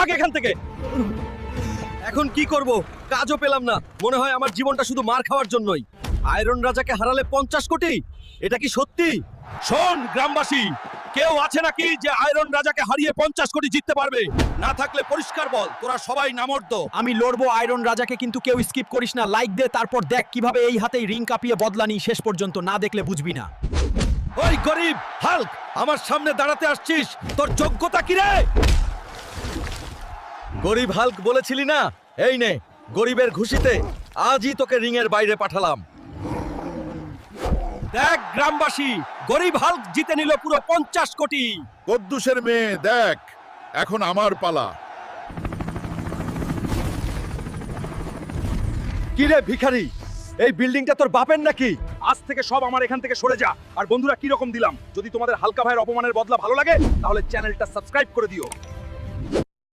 ভাগ এখান থেকে। এখন কি করব? কাজও পেলাম না। মনে হয় আমার জীবনটা শুধু মার খাওয়ার জন্যই। আয়রন রাজাকে হারালে 50 কোটি? এটা কি সত্যি? শোন গ্রামবাসী, কেউ আছে নাকি যে আয়রন রাজাকে হারিয়ে 50 কোটি জিততে পারবে? না থাকলে পরিষ্কার বল, তোরা সবাই নামর্দ। আমি লড়বো আয়রন রাজাকে, কিন্তু কেউ স্কিপ করিস না। লাইক দে, তারপর দেখ কিভাবে এই হাতেই রিং কাঁপিয়ে বদলানি। শেষ পর্যন্ত না দেখলে বুঝবি না। ওই গরিব হাল্ক, আমার সামনে দাঁড়াতে আসছিস? তোর যোগ্যতা কি রে? গরিব হাল্ক বলেছিলি না? এই নে, গরিবের ঘুষিতে আজই তোকে রিং এর বাইরে পাঠালাম। দেখ গ্রামবাসী, গরিব হাল্ক জিতে নিল পুরো 50 কোটি। কদ্দুসের মেয়ে দেখ, এখন আমার পালা। কি রে ভিখারি, এই বিল্ডিংটা তোর বাপের নাকি? আজ থেকে সব আমার এখান থেকে সরে যা। আর বন্ধুরা, কি রকম দিলাম? যদি তোমাদের হালকা ভাইয়ের অপমানের বদলা ভালো লাগে তাহলে চ্যানেলটা সাবস্ক্রাইব করে দিও।